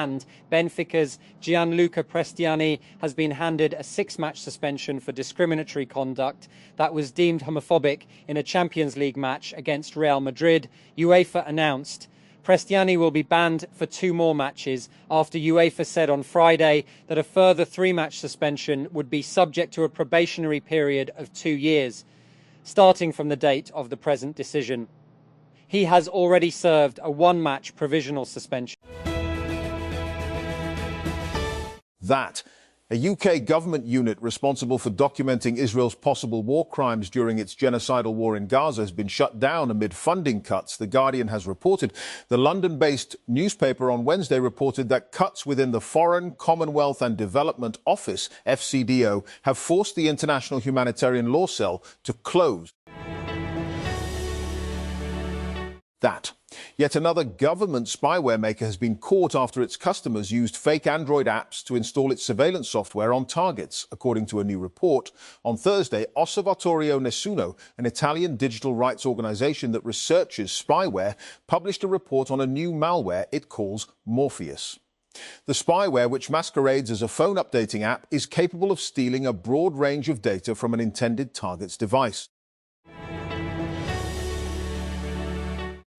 And Benfica's Gianluca Prestiani has been handed a 6-match suspension for discriminatory conduct that was deemed homophobic in a Champions League match against Real Madrid. UEFA announced Prestiani will be banned for 2 more matches after UEFA said on Friday that a further 3-match suspension would be subject to a probationary period of 2 years, starting from the date of the present decision. He has already served a 1-match provisional suspension. That a UK government unit responsible for documenting Israel's possible war crimes during its genocidal war in Gaza has been shut down amid funding cuts, The Guardian has reported. The London-based newspaper on Wednesday reported that cuts within the Foreign, Commonwealth and Development Office, FCDO, have forced the International Humanitarian Law Cell to close. That. Yet another government spyware maker has been caught after its customers used fake Android apps to install its surveillance software on targets, according to a new report. On Thursday, Osservatorio Nessuno, an Italian digital rights organization that researches spyware, published a report on a new malware it calls Morpheus. The spyware, which masquerades as a phone updating app, is capable of stealing a broad range of data from an intended target's device.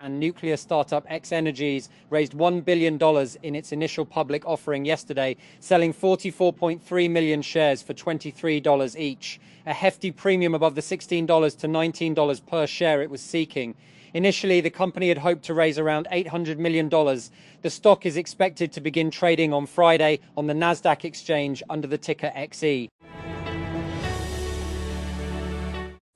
And nuclear startup X-Energies raised $1 billion in its initial public offering yesterday, selling 44.3 million shares for $23 each, a hefty premium above the $16 to $19 per share it was seeking. Initially, the company had hoped to raise around $800 million. The stock is expected to begin trading on Friday on the Nasdaq exchange under the ticker XE.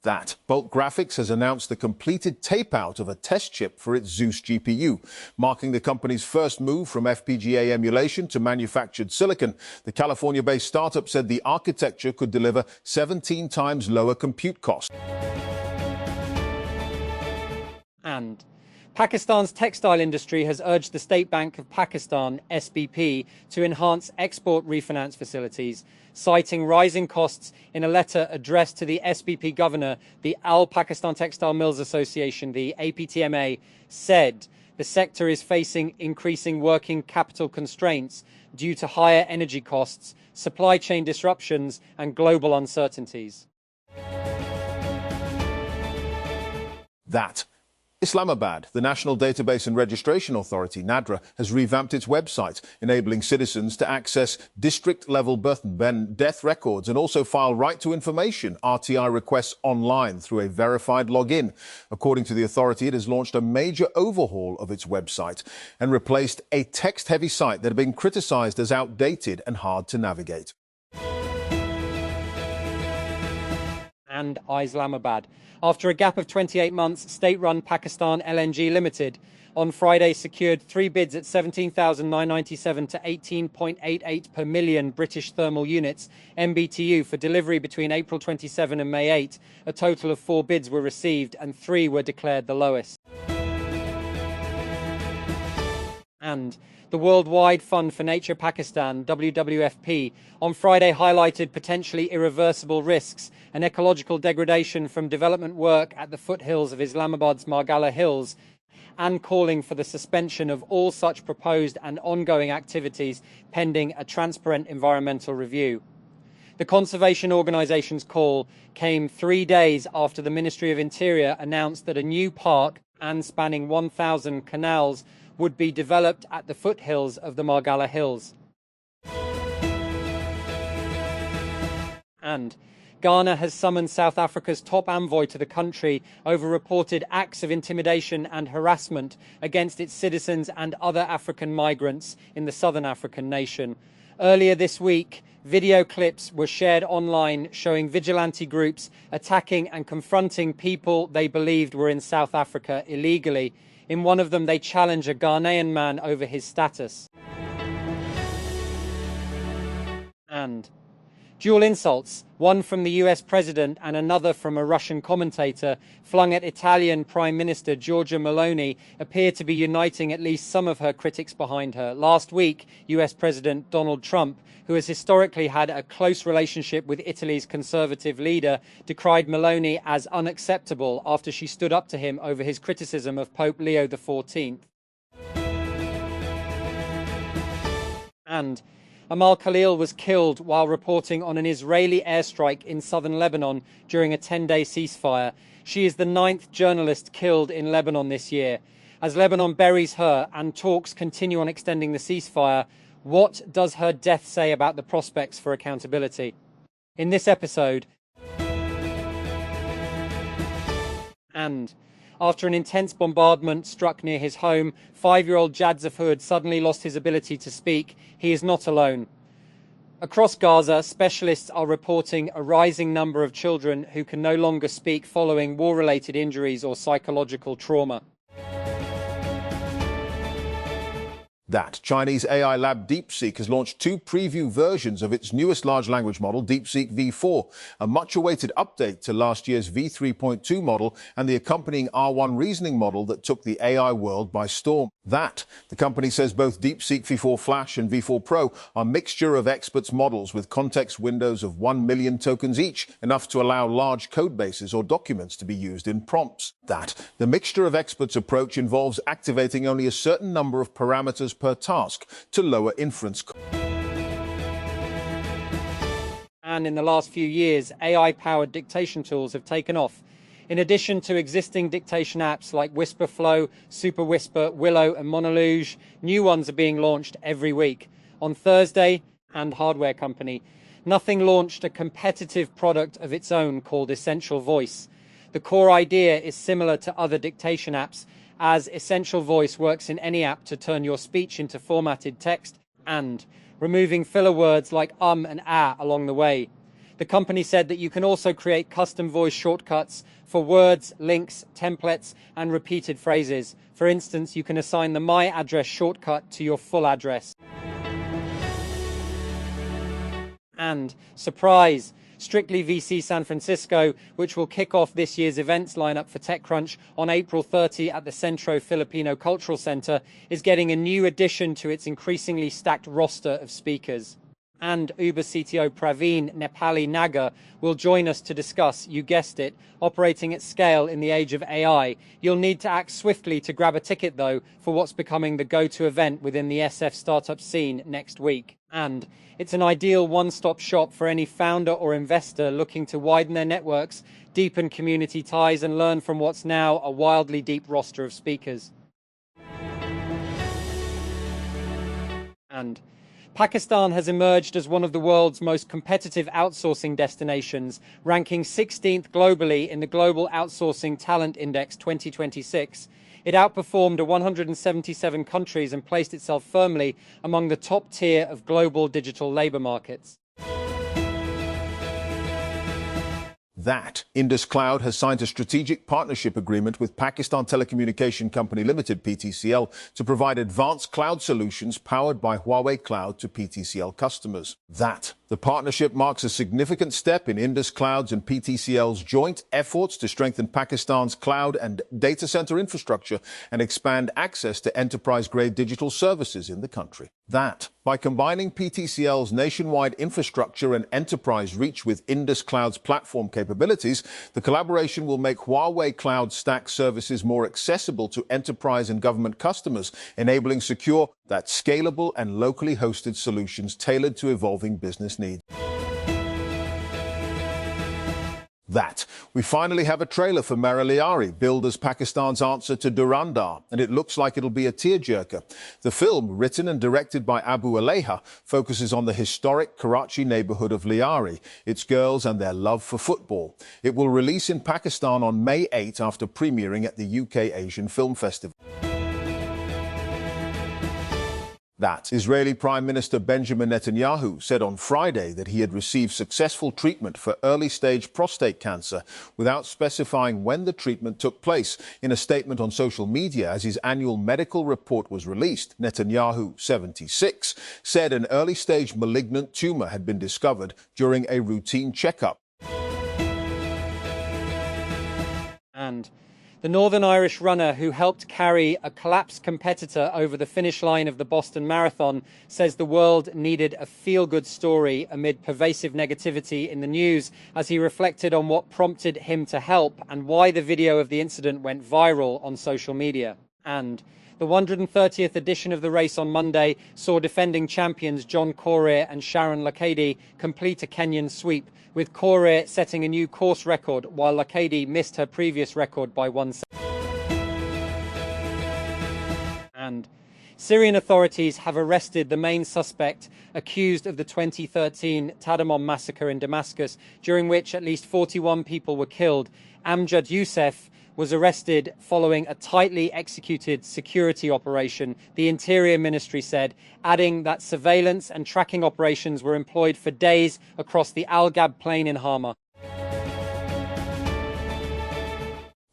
That. Bolt Graphics has announced the completed tape-out of a test chip for its Zeus GPU, marking the company's first move from FPGA emulation to manufactured silicon. The California-based startup said the architecture could deliver 17 times lower compute costs. And Pakistan's textile industry has urged the State Bank of Pakistan, SBP, to enhance export refinance facilities, citing rising costs in a letter addressed to the SBP governor. The Al Pakistan Textile Mills Association, the APTMA, said the sector is facing increasing working capital constraints due to higher energy costs, supply chain disruptions, and global uncertainties. That. Islamabad, the National Database and Registration Authority, NADRA, has revamped its website, enabling citizens to access district-level birth and death records and also file right-to-information RTI requests online through a verified login. According to the authority, it has launched a major overhaul of its website and replaced a text-heavy site that had been criticised as outdated and hard to navigate. And Islamabad. After a gap of 28 months, state-run Pakistan LNG Limited on Friday secured 3 bids at 17,997 to 18.88 per million British thermal units (MBTU) for delivery between April 27 and May 8. A total of 4 bids were received and 3 were declared the lowest. And the Worldwide Fund for Nature Pakistan, WWFP, on Friday highlighted potentially irreversible risks and ecological degradation from development work at the foothills of Islamabad's Margalla Hills, and calling for the suspension of all such proposed and ongoing activities pending a transparent environmental review. The conservation organisation's call came 3 days after the Ministry of Interior announced that a new park and spanning 1,000 canals would be developed at the foothills of the Margalla Hills. And Ghana has summoned South Africa's top envoy to the country over reported acts of intimidation and harassment against its citizens and other African migrants in the southern African nation. Earlier this week, video clips were shared online showing vigilante groups attacking and confronting people they believed were in South Africa illegally. In one of them, they challenge a Ghanaian man over his status. And dual insults, one from the US president and another from a Russian commentator, flung at Italian Prime Minister Giorgia Meloni, appear to be uniting at least some of her critics behind her. Last week, US President Donald Trump, who has historically had a close relationship with Italy's conservative leader, decried Meloni as unacceptable after she stood up to him over his criticism of Pope Leo XIV. And Amal Khalil was killed while reporting on an Israeli airstrike in southern Lebanon during a 10-day ceasefire. She is the 9th journalist killed in Lebanon this year. As Lebanon buries her and talks continue on extending the ceasefire, what does her death say about the prospects for accountability? In this episode, and after an intense bombardment struck near his home, 5-year-old Jad Zafud suddenly lost his ability to speak. He is not alone. Across Gaza, specialists are reporting a rising number of children who can no longer speak following war-related injuries or psychological trauma. That Chinese AI lab DeepSeek has launched 2 preview versions of its newest large language model, DeepSeek V4, a much-awaited update to last year's V3.2 model and the accompanying R1 reasoning model that took the AI world by storm. That, the company says both DeepSeek V4 Flash and V4 Pro are mixture of experts models with context windows of 1 million tokens each, enough to allow large code bases or documents to be used in prompts. That, the mixture of experts approach involves activating only a certain number of parameters per task to lower inference costs. And in the last few years, AI-powered dictation tools have taken off. In addition to existing dictation apps like WhisperFlow, Super Whisper, Willow and Monologue, new ones are being launched every week. On Thursday, and hardware company, Nothing launched a competitive product of its own called Essential Voice. The core idea is similar to other dictation apps, as Essential Voice works in any app to turn your speech into formatted text and removing filler words like and ah along the way. The company said that you can also create custom voice shortcuts for words, links, templates, and repeated phrases. For instance, you can assign the My Address shortcut to your full address. And surprise! Strictly VC San Francisco, which will kick off this year's events lineup for TechCrunch on April 30 at the Centro Filipino Cultural Center, is getting a new addition to its increasingly stacked roster of speakers. And Uber CTO Praveen Nepali Nagar will join us to discuss, you guessed it, operating at scale in the age of AI. You'll need to act swiftly to grab a ticket, though, for what's becoming the go-to event within the SF startup scene next week. And it's an ideal one-stop shop for any founder or investor looking to widen their networks, deepen community ties, and learn from what's now a wildly deep roster of speakers. And Pakistan has emerged as one of the world's most competitive outsourcing destinations, ranking 16th globally in the Global Outsourcing Talent Index 2026. It outperformed 177 countries and placed itself firmly among the top tier of global digital labor markets. That Indus Cloud has signed a strategic partnership agreement with Pakistan Telecommunication Company Limited, PTCL, to provide advanced cloud solutions powered by Huawei Cloud to PTCL customers. That the partnership marks a significant step in Indus Cloud's and PTCL's joint efforts to strengthen Pakistan's cloud and data center infrastructure and expand access to enterprise-grade digital services in the country. That by combining PTCL's nationwide infrastructure and enterprise reach with Indus Cloud's platform capabilities, the collaboration will make Huawei Cloud Stack services more accessible to enterprise and government customers, enabling secure, scalable and locally hosted solutions tailored to evolving business needs. That we finally have a trailer for Maraliari, billed as Pakistan's answer to Durandar, and it looks like it'll be a tearjerker. The film, written and directed by Abu Aleha, focuses on the historic Karachi neighborhood of Liari, its girls and their love for football. It will release in Pakistan on May 8 after premiering at the UK Asian Film Festival. That Israeli Prime Minister Benjamin Netanyahu said on Friday that he had received successful treatment for early-stage prostate cancer without specifying when the treatment took place. In a statement on social media as his annual medical report was released, Netanyahu, 76, said an early-stage malignant tumor had been discovered during a routine checkup. And the Northern Irish runner who helped carry a collapsed competitor over the finish line of the Boston Marathon says the world needed a feel-good story amid pervasive negativity in the news, as he reflected on what prompted him to help and why the video of the incident went viral on social media. And The 130th edition of the race on Monday saw defending champions John Korir and Sharon Lokedi complete a Kenyan sweep, with Korir setting a new course record while Lokedi missed her previous record by 1 second. And Syrian authorities have arrested the main suspect accused of the 2013 Tadamon massacre in Damascus, during which at least 41 people were killed. Amjad Youssef was arrested following a tightly executed security operation, the Interior Ministry said, adding that surveillance and tracking operations were employed for days across the Al Gab plain in Hama.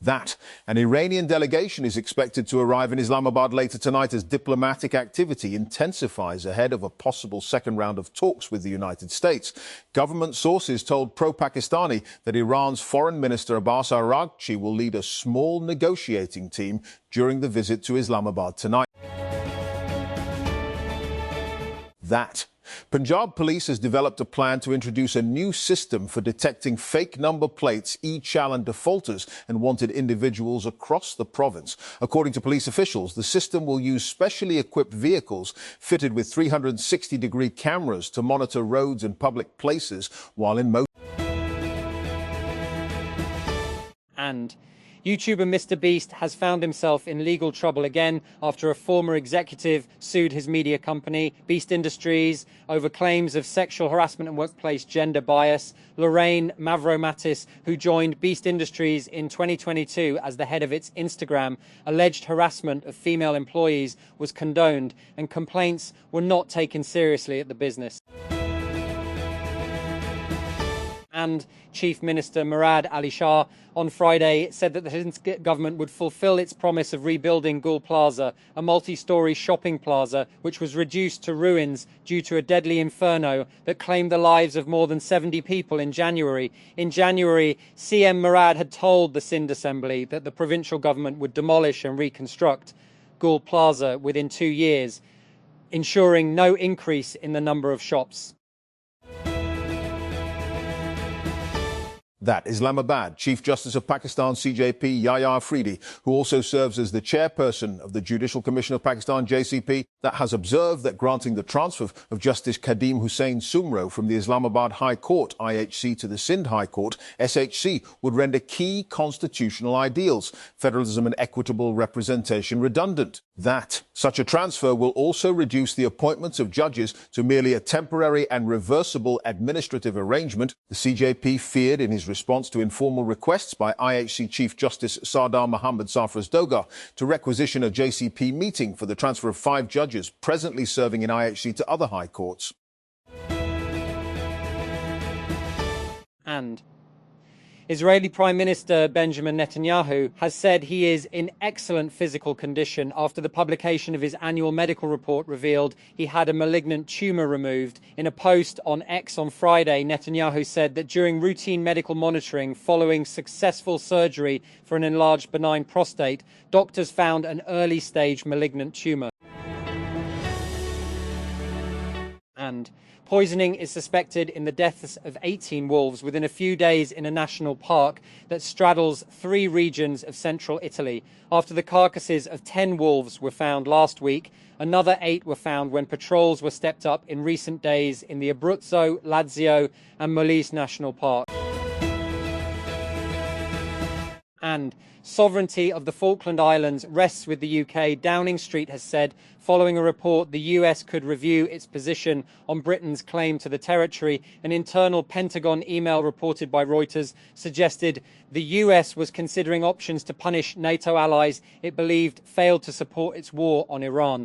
That an Iranian delegation is expected to arrive in Islamabad later tonight as diplomatic activity intensifies ahead of a possible second round of talks with the United States. Government sources told pro-Pakistani that Iran's Foreign Minister Abbas Araghchi will lead a small negotiating team during the visit to Islamabad tonight. That Punjab police has developed a plan to introduce a new system for detecting fake number plates, e-challan defaulters and wanted individuals across the province. According to police officials, the system will use specially equipped vehicles fitted with 360-degree cameras to monitor roads and public places while in motion. And YouTuber Mr. Beast has found himself in legal trouble again after a former executive sued his media company, Beast Industries, over claims of sexual harassment and workplace gender bias. Lorraine Mavromatis, who joined Beast Industries in 2022 as the head of its Instagram, alleged harassment of female employees was condoned and complaints were not taken seriously at the business. And Chief Minister Murad Ali Shah on Friday said that the Hind government would fulfill its promise of rebuilding Gul Plaza, a multi-storey shopping plaza which was reduced to ruins due to a deadly inferno that claimed the lives of more than 70 people in January. In January, CM Murad had told the Sindh Assembly that the provincial government would demolish and reconstruct Gul Plaza within 2 years, ensuring no increase in the number of shops. That Islamabad, Chief Justice of Pakistan CJP Yahya Afridi, who also serves as the chairperson of the Judicial Commission of Pakistan JCP, that has observed that granting the transfer of Justice Kadim Hussain Sumro from the Islamabad High Court IHC to the Sindh High Court SHC would render key constitutional ideals, federalism and equitable representation, redundant. That such a transfer will also reduce the appointments of judges to merely a temporary and reversible administrative arrangement, the CJP feared in his response to informal requests by IHC Chief Justice Sardar Mohammad Sarfraz Dogar to requisition a JCP meeting for the transfer of 5 judges presently serving in IHC to other high courts. And Israeli Prime Minister Benjamin Netanyahu has said he is in excellent physical condition after the publication of his annual medical report revealed he had a malignant tumor removed. In a post on X on Friday, Netanyahu said that during routine medical monitoring following successful surgery for an enlarged benign prostate, doctors found an early-stage malignant tumor. And poisoning is suspected in the deaths of 18 wolves within a few days in a national park that straddles 3 regions of central Italy. After the carcasses of 10 wolves were found last week, another 8 were found when patrols were stepped up in recent days in the Abruzzo, Lazio and Molise National Park. And sovereignty of the Falkland Islands rests with the UK, Downing Street has said, following a report the US could review its position on Britain's claim to the territory. An internal Pentagon email reported by Reuters suggested the US was considering options to punish NATO allies it believed failed to support its war on Iran.